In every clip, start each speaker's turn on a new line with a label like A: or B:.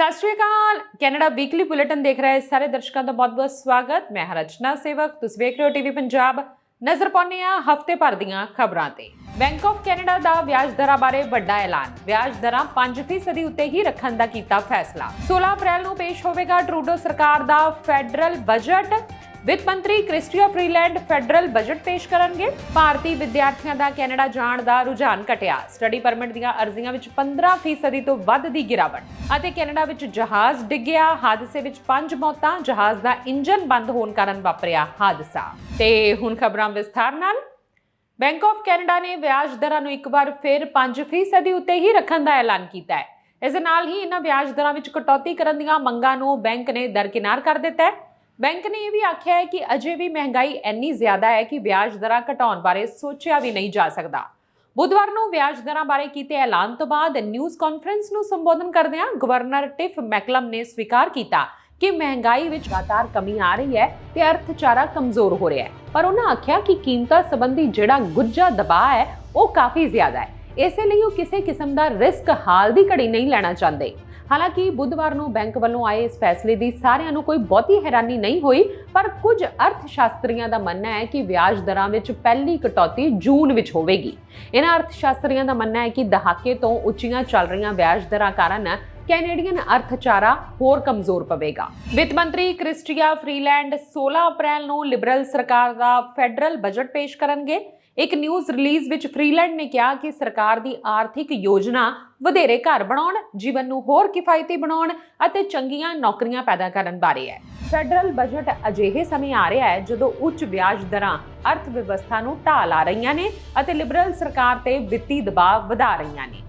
A: सत श्री अकाल। Canada weekly bulletin देख रहे सारे दर्शकों का बहुत बहुत स्वागत। मैं रचना सेवक, तुसीं वेख रहे हो टीवी पंजाब। नजर पाउने आ हफ्ते भर दीआं खबरां ते। बैंक ऑफ कैनेडा दा ब्याज दरां बारे वड्डा ऐलान। ब्याज दरां 5% उत्ते ही रखण दा कीता फैसला। 16 अप्रैल नूं पेश होवेगा ट्रूडो सरकार दा फैडरल बजट। वित्त मंत्री क्रिस्टिया फ्रीलैंड फैडरल बजट पेश करनगे। भारतीय विद्यार्थियों का कैनेडा जाण दा रुझान घटिया। स्टडी परमिट दीआं अर्जियां विच 15% तो वध दी गिरावट अते कैनेडा विच जहाज डिग्गिया। हादसे विच 5 मौतां। जहाज दा इंजन बंद होण कारण वापरिया हादसा। ते हुण खबरां विस्तार नाल। बैंक ऑफ कैनेडा ने ब्याज दरां नूं एक बार फिर 5% उत्ते ही रखण दा ऐलान कीता है। इस दे नाल ही इन्हां ब्याज दरां विच कटौती करन दीआं मंगां नूं बैंक ने दरकिनार कर दिता है। बैंक ने यह भी आख्या है कि अजे भी महंगाई इन्नी ज्यादा है कि ब्याज दरां घटाउण बारे सोचिया भी नहीं जा सकता। बुधवार नूं ब्याज दरां बारे कीते ऐलान तो बाद न्यूज़ कॉन्फ्रेंस नूं संबोधन करदिआं गवर्नर टिफ मैकलम ने स्वीकार किया कि महंगाई विच लगातार कमी आ रही है ते अर्थचारा कमजोर हो रहा है, पर उन्होंने आख्या कि कीमतां संबंधी जिहड़ा गुज्जा दबाव है वो काफ़ी ज्यादा है। इसलिए वो किसी किस्म का रिस्क हाल की घड़ी नहीं लेना चाहते। हालांकि बुधवार नूं बैंक वालों आए इस फैसले की सारिਆਂ ਨੂੰ कोई बहुती हैरानी नहीं हुई, पर कुछ अर्थशास्त्रियों का मनना है कि ब्याज दरां विच पहली कटौती जून विच होवेगी। इन्हां अर्थशास्त्रियों का मनना है कि दहाके तो उच्चियां चल रही ब्याज दरां कारण कैनेडियन अर्थचारा होर कमजोर पवेगा। वित्त मंत्री क्रिस्टिया फ्रीलैंड 16 अप्रैल नूं लिबरल सरकार का फैडरल बजट पेश करनगे। एक न्यूज़ रिलीज विच फ्रीलैंड ने कहा कि सरकार की आर्थिक योजना वधेरे घर बनाउण, जीवन नूं होर किफायती बनाउण अते चंगीआं नौकरियां पैदा करन बारे है। फैडरल बजट अजिहे समय आ रहा है जदों उच्च ब्याज दरां अर्थ व्यवस्था नूं ढाह ला रहीआं ने अते लिबरल सरकार ते वित्ती दबाव वधा रहीआं ने।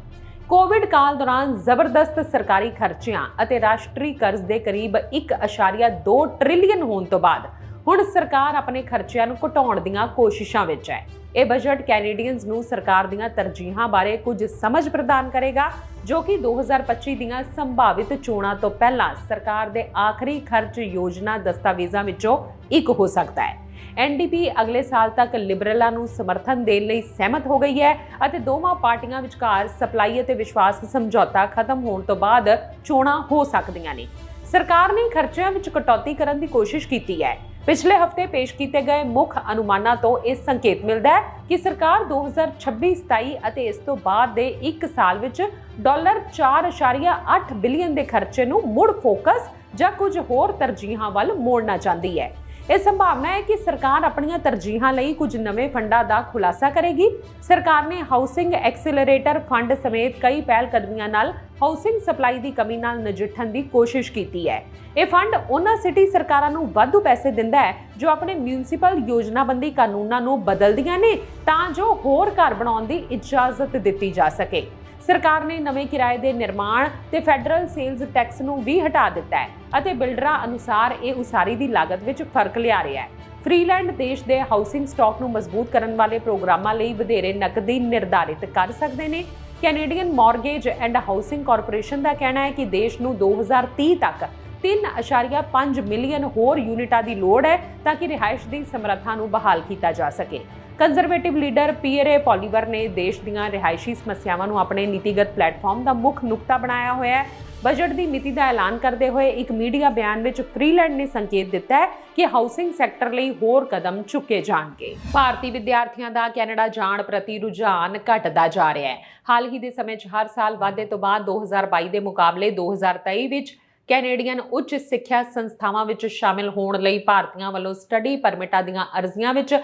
A: कोविड काल दौरान जबरदस्त सरकारी खर्चियां अते राष्ट्रीय कर्ज के करीब 1.2 ट्रिलियन होने तो बाद हुण सरकार अपने खर्चिਆਂ ਨੂੰ ਘਟਾਉਣ ਦੀਆਂ ਕੋਸ਼ਿਸ਼ਾਂ ਵਿੱਚ ਹੈ। ਇਹ ਬਜਟ ਕੈਨੇਡੀਅਨਸ ਨੂੰ ਸਰਕਾਰ ਦੀਆਂ ਤਰਜੀਹਾਂ ਬਾਰੇ ਕੁਝ ਸਮਝ ਪ੍ਰਦਾਨ ਕਰੇਗਾ, ਜੋ ਕਿ 2025 ਦੀਆਂ ਸੰਭਾਵਿਤ ਚੋਣਾਂ ਤੋਂ ਪਹਿਲਾਂ ਸਰਕਾਰ ਦੇ ਆਖਰੀ ਖਰਚ ਯੋਜਨਾ ਦਸਤਾਵੇਜ਼ਾਂ ਵਿੱਚੋਂ ਇੱਕ ਹੋ ਸਕਦਾ ਹੈ। एनडीपी अगले साल तक लिबरलों ਨੂੰ समर्थन देने ਲਈ सहमत हो गई है ਅਤੇ ਦੋਵਾਂ ਪਾਰਟੀਆਂ ਵਿਚਕਾਰ ਸਪਲਾਈ ਅਤੇ ਵਿਸ਼ਵਾਸ ਸਮਝੌਤਾ ਖਤਮ ਹੋਣ ਤੋਂ ਬਾਅਦ ਚੋਣਾਂ ਹੋ ਸਕਦੀਆਂ ਨੇ। सरकार ने खर्चिਆਂ ਵਿੱਚ कटौती करने की कोशिश की है। पिछले हफ्ते पेश किए गए मुख अनुमानों तो यह संकेत मिलता है कि सरकार 2026-27 ਅਤੇ इस तो बाद ਦੇ एक साल ਵਿੱਚ $4.8 बिलियन के खर्चे ਨੂੰ मुड़ फोकस ਜਾਂ कुछ होर तरजीहां ਵੱਲ मोड़ना चाहती है। यह संभावना है कि सरकार अपनी तरजीहां ਲਈ कुछ नवे फंडा का खुलासा करेगी। सरकार ने हाउसिंग एक्सीलरेटर फंड समेत कई पहलकदमियां नाल हाउसिंग सप्लाई की कमी नाल नजिठण की कोशिश की है। यह फंड उन्हां सिटी सरकारां नूं वाधू पैसे दिंदा है जो अपने म्यूनसिपल योजनाबंदी कानूनां नूं बदलदियां ने तां जो होर घर बनाउण दी इजाजत दित्ती जा सके। सरकार ने नवे किराए के निर्माण ते फैडरल सेल्स टैक्स नूं भी हटा दिता है अते बिल्डरां अनुसार ये उसारी की लागत विच फर्क लिया रहा है। फ्रीलैंड देश के हाउसिंग स्टॉक नूं मजबूत करने वाले प्रोग्रामां लई वधेरे नकदी निर्धारित कर सकते हैं। Canadian mortgage and housing corporation का कहना है कि देश नूं 2030 तक 3.5 मिलियन होर यूनिटां की लोड़ है ताकि रिहाइश की समर्था नूं बहाल किया जा सके। कंजरवेटिव लीडर पीएरे पॉलीवर ने देश दीआं रिहायशी समस्यावां नूं अपने नीतिगत प्लेटफॉर्म का मुख नुकता बनाया हुआ है। बजट की नीति का ऐलान करते हुए एक मीडिया बयान में फ्रीलैंड ने संकेत दिता है कि हाउसिंग सैक्टर लई होर कदम चुके जाणगे। भारतीय विद्यार्थियों का कैनेडा जाण प्रति रुझान घटदा जा रहा है। हाल ही के समय हर साल वाधे तो बाद 2022 के मुकाबले 2023 विच कैनेडियन उच्च सिक्ख्या संस्थावां विच शामिल होण लई भारतीयों वालों स्टडी परमिटां दीआं अर्जियां विच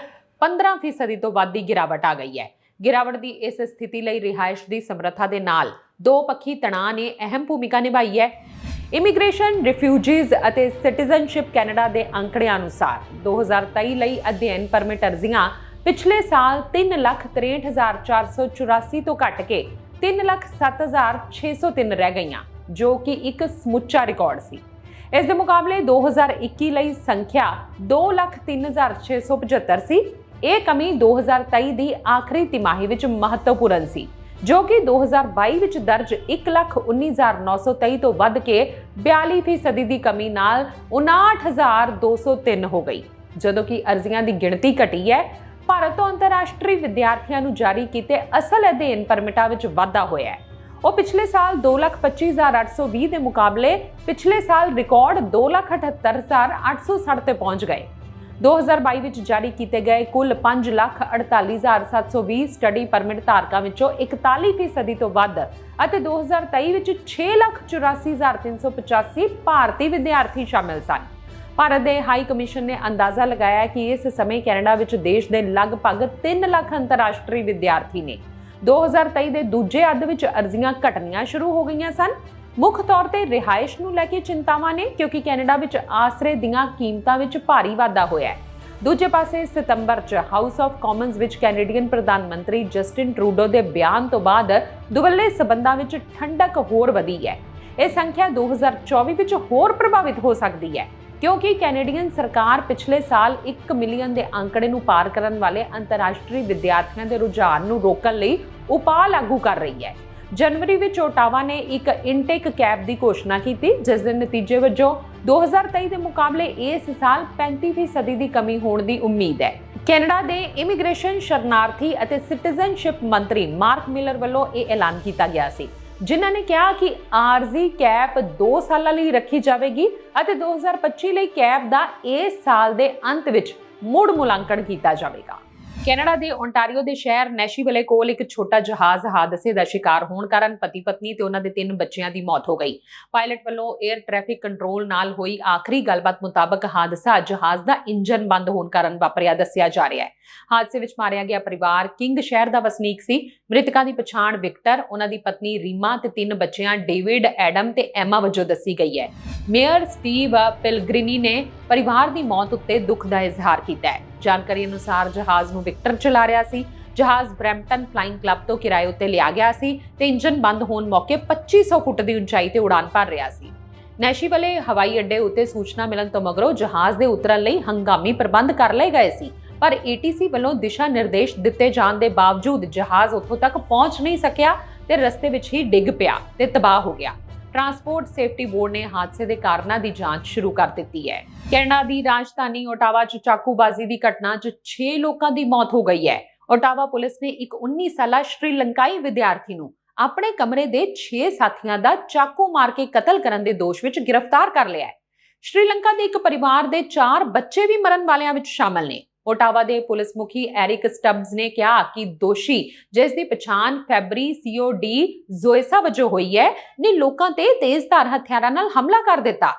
A: 15% तो वध दी गिरावट आ गई है। गिरावट की इस स्थिति लई रिहाइश की समर्था दे नाल दो पक्षी तणाव ने अहम भूमिका निभाई है। इमीग्रेशन, रिफ्यूजीज अते सिटीजनशिप कैनेडा के अंकड़े अनुसार 2023 लई अध्ययन परमिट अर्जियां पिछले साल 3,63,484 तो घट के 3,07,603 रह गईयां, जो कि एक समुचा रिकॉर्ड सी। इस दे मुकाबले 2021 लई संख्या 2,03,675 सी। यह कमी 2023 की आखिरी तिमाही विच महत्वपूर्ण सी, जो कि 2022 विच दर्ज 1,19,923 तो वध के 42% की कमी नाल 59,203 हो गई। जदों कि अर्जियां की गिणती घटी है। भारत तो अंतरराष्ट्रीय विद्यार्थियों नूं जारी किए असल अध्ययन परमिटां विच वाधा होया है। ਉਹ ਪਿਛਲੇ ਸਾਲ 2,25,820 ਦੇ ਮੁਕਾਬਲੇ ਪਿਛਲੇ ਸਾਲ ਰਿਕਾਰਡ 2,78,860 ਤੇ ਪਹੁੰਚ ਗਏ। 2022 ਵਿੱਚ ਜਾਰੀ ਕੀਤੇ ਗਏ ਕੁੱਲ 5,48,720 ਸਟੱਡੀ ਪਰਮਿਟ ਧਾਰਕਾਂ ਵਿੱਚੋਂ 41% ਤੋਂ ਵੱਧ ਅਤੇ 2023 ਵਿੱਚ 6,84,385 ਭਾਰਤੀ ਵਿਦਿਆਰਥੀ ਸ਼ਾਮਿਲ ਸਨ। ਭਾਰਤ ਦੇ ਹਾਈ ਕਮਿਸ਼ਨ ਨੇ ਅੰਦਾਜ਼ਾ ਲਗਾਇਆ ਕਿ ਇਸ ਸਮੇਂ ਕੈਨੇਡਾ ਵਿੱਚ ਦੇਸ਼ ਦੇ ਲਗਭਗ 3 ਲੱਖ ਅੰਤਰਰਾਸ਼ਟਰੀ ਵਿਦਿਆਰਥੀ ਨੇ। 2023 ਦੇ ਦੂਜੇ ਅੱਧ ਵਿੱਚ ਅਰਜ਼ੀਆਂ ਘਟਣੀਆਂ ਸ਼ੁਰੂ ਹੋ ਗਈਆਂ ਸਨ। ਮੁੱਖ ਤੌਰ ਤੇ ਰਿਹਾਇਸ਼ ਨੂੰ ਲੈ ਕੇ ਚਿੰਤਾਵਾਂ ਨੇ, ਕਿਉਂਕਿ ਕੈਨੇਡਾ ਵਿੱਚ ਆਸਰੇ ਦੀਆਂ ਕੀਮਤਾਂ ਵਿੱਚ ਭਾਰੀ ਵਾਧਾ ਹੋਇਆ ਹੈ। ਦੂਜੇ ਪਾਸੇ ਸਤੰਬਰ 'ਚ ਹਾਊਸ ਆਫ ਕਾਮਨਸ ਵਿੱਚ ਕੈਨੇਡੀਅਨ ਪ੍ਰਧਾਨ ਮੰਤਰੀ ਜਸਟਿਨ ਟਰੂਡੋ ਦੇ ਬਿਆਨ ਤੋਂ ਬਾਅਦ ਦੁਵੱਲੇ ਸਬੰਧਾਂ ਵਿੱਚ ਠੰਡਕ ਹੋਰ ਵਧੀ ਹੈ। ਇਹ ਸੰਖਿਆ 2024 ਵਿੱਚ ਹੋਰ ਪ੍ਰਭਾਵਿਤ ਹੋ ਸਕਦੀ ਹੈ, ਕਿਉਂਕਿ ਕੈਨੇਡੀਅਨ ਸਰਕਾਰ ਪਿਛਲੇ ਸਾਲ 1 ਮਿਲੀਅਨ ਦੇ ਅੰਕੜੇ ਨੂੰ ਪਾਰ ਕਰਨ ਵਾਲੇ ਅੰਤਰਰਾਸ਼ਟਰੀ ਵਿਦਿਆਰਥੀਆਂ ਦੇ ਰੁਝਾਨ ਨੂੰ ਰੋਕਣ ਲਈ ਉਪਾਅ ਲਾਗੂ ਕਰ ਰਹੀ ਹੈ। ਜਨਵਰੀ ਵਿੱਚ ਓਟਾਵਾ ਨੇ ਇੱਕ ਇਨਟੇਕ ਕੈਪ ਦੀ ਘੋਸ਼ਣਾ ਕੀਤੀ, ਜਿਸ ਦੇ ਨਤੀਜੇ ਵਜੋਂ 2023 ਦੇ ਮੁਕਾਬਲੇ ਇਸ ਸਾਲ 35% ਦੀ ਕਮੀ ਹੋਣ ਦੀ ਉਮੀਦ ਹੈ। ਕੈਨੇਡਾ ਦੇ ਇਮੀਗ੍ਰੇਸ਼ਨ, ਸ਼ਰਨਾਰਥੀ ਅਤੇ ਸਿਟੀਜ਼ਨਸ਼ਿਪ ਮੰਤਰੀ ਮਾਰਕ ਮਿਲਰ ਵੱਲੋਂ ਇਹ ਐਲਾਨ ਕੀਤਾ ਗਿਆ ਸੀ, ਜਿਨ੍ਹਾਂ ਨੇ ਕਿਹਾ ਕਿ ਆਰਜ਼ੀ ਕੈਪ 2 ਸਾਲਾਂ ਲਈ ਰੱਖੀ ਜਾਵੇਗੀ ਅਤੇ 2025 ਲਈ ਕੈਪ ਦਾ ਇਸ ਸਾਲ ਦੇ ਅੰਤ ਵਿੱਚ ਮੁੜ ਮੁਲਾਂਕਣ ਕੀਤਾ ਜਾਵੇਗਾ। ਕੈਨੇਡਾ ਦੇ ਓਨਟਾਰੀਓ ਦੇ ਸ਼ਹਿਰ ਨੈਸ਼ੀਵਿਲੇ ਕੋਲ ਇੱਕ ਛੋਟਾ ਜਹਾਜ਼ ਹਾਦਸੇ ਦਾ ਸ਼ਿਕਾਰ ਹੋਣ ਕਾਰਨ ਪਤੀ ਪਤਨੀ ਤੇ ਉਹਨਾਂ ਦੇ 3 ਬੱਚਿਆਂ ਦੀ ਮੌਤ ਹੋ ਗਈ। ਪਾਇਲਟ ਵੱਲੋਂ 에ਅਰ ਟ੍ਰੈਫਿਕ ਕੰਟਰੋਲ ਨਾਲ ਹੋਈ ਆਖਰੀ ਗੱਲਬਾਤ ਮੁਤਾਬਕ ਹਾਦਸਾ ਜਹਾਜ਼ ਦਾ ਇੰਜਨ ਬੰਦ ਹੋਣ ਕਾਰਨ ਵਾਪਰਿਆ ਦੱਸਿਆ ਜਾ ਰਿਹਾ ਹੈ। ਹਾਦਸੇ ਵਿੱਚ ਮਾਰਿਆ ਗਿਆ ਪਰਿਵਾਰ ਕਿੰਗ ਸ਼ਹਿਰ ਦਾ ਵਸਨੀਕ ਸੀ। ਮ੍ਰਿਤਕਾਂ ਦੀ ਪਛਾਣ ਵਿਕਟਰ, ਉਹਨਾਂ ਦੀ ਪਤਨੀ ਰੀਮਾ ਤੇ 3 ਬੱਚਿਆਂ ਡੇਵਿਡ, ਐਡਮ ਤੇ ਐਮਾ ਵਜੋਂ ਦੱਸੀ ਗਈ ਹੈ। ਮੇਅਰ ਸਟੀਵ ਪਿਲਗ੍ਰਿਨੀ ਨੇ ਪਰਿਵਾਰ ਦੀ ਮੌਤ ਉੱਤੇ ਦੁੱਖ ਦਾ ਇਜ਼ਹਾਰ ਕੀਤਾ ਹੈ। ਜਾਣਕਾਰੀ ਅਨੁਸਾਰ ਜਹਾਜ਼ ਨੂੰ ਵਿਕਟਰ ਚਲਾ ਰਿਹਾ ਸੀ। ਜਹਾਜ਼ ਬ੍ਰੈਂਪਟਨ ਫਲਾਈਂਗ ਕਲੱਬ ਤੋਂ ਕਿਰਾਏ ਉੱਤੇ ਲਿਆ ਗਿਆ ਸੀ ਤੇ ਇੰਜਨ ਬੰਦ ਹੋਣ ਮੌਕੇ 2500 ਫੁੱਟ ਦੀ ਉਚਾਈ ਤੇ ਉਡਾਨ ਭਰ ਰਿਹਾ ਸੀ। ਨੈਸ਼ੀਵਿਲੇ ਹਵਾਈ ਅੱਡੇ ਉੱਤੇ ਸੂਚਨਾ ਮਿਲਣ ਤੋਂ ਮਗਰੋਂ ਜਹਾਜ਼ ਦੇ ਉਤਰਨ ਲਈ ਹੰਗਾਮੀ ਪ੍ਰਬੰਧ ਕਰ ਲਏ ਗਏ ਸੀ, ਪਰ ATC ਵੱਲੋਂ ਦਿਸ਼ਾ ਨਿਰਦੇਸ਼ ਦਿੱਤੇ ਜਾਣ ਦੇ ਬਾਵਜੂਦ ਜਹਾਜ਼ ਉੱਥੋਂ ਤੱਕ ਪਹੁੰਚ ਨਹੀਂ ਸਕਿਆ ਤੇ ਰਸਤੇ ਵਿੱਚ ਹੀ ਡਿੱਗ ਪਿਆ ਤੇ ਤਬਾਹ ਹੋ ਗਿਆ। ਟਰਾਂਸਪੋਰਟ ਸੇਫਟੀ ਬੋਰਡ ਨੇ ਹਾਦਸੇ ਦੇ ਕਾਰਨਾਂ ਦੀ ਜਾਂਚ ਸ਼ੁਰੂ ਕਰ ਦਿੱਤੀ ਹੈ। ਕੈਨੇਡਾ ਦੀ ਰਾਜਧਾਨੀ ਓਟਾਵਾ 'ਚ ਚਾਕੂਬਾਜ਼ੀ ਦੀ ਘਟਨਾ 'ਚ 6 ਲੋਕਾਂ ਦੀ ਮੌਤ ਹੋ ਗਈ ਹੈ। ਓਟਾਵਾ ਪੁਲਿਸ ਨੇ ਇੱਕ 19 ਸਾਲਾ ਸ਼੍ਰੀਲੰਕਾਈ ਵਿਦਿਆਰਥੀ ਨੂੰ ਆਪਣੇ ਕਮਰੇ ਦੇ 6 ਸਾਥੀਆਂ ਦਾ ਚਾਕੂ ਮਾਰ ਕੇ ਕਤਲ ਕਰਨ ਦੇ ਦੋਸ਼ ਵਿੱਚ ਗ੍ਰਿਫਤਾਰ ਕਰ ਲਿਆ ਹੈ। ਸ਼੍ਰੀਲੰਕਾ ਦੇ ਇੱਕ ਪਰਿਵਾਰ ਦੇ 4 ਬੱਚੇ ਵੀ ਮਰਨ ਵਾਲਿਆਂ ਵਿੱਚ ਸ਼ਾਮਲ ਨੇ। ਓਟਾਵਾ ਦੇ ਪੁਲਿਸ ਮੁਖੀ ਐਰਿਕ ਸਟੱਬਸ ਨੇ ਕਿਹਾ ਕਿ ਦੋਸ਼ੀ, ਜਿਸ ਦੀ ਪਛਾਣ ਫੈਬਰੀਸੀਓ ਡੀ ਜ਼ੋਏਸਾ ਵਜੋਂ ਹੋਈ ਹੈ, ਨੇ ਲੋਕਾਂ ਤੇ ਤੇਜ਼ਧਾਰ ਹਥਿਆਰਾਂ ਨਾਲ ਹਮਲਾ ਕਰ ਦਿੱਤਾ।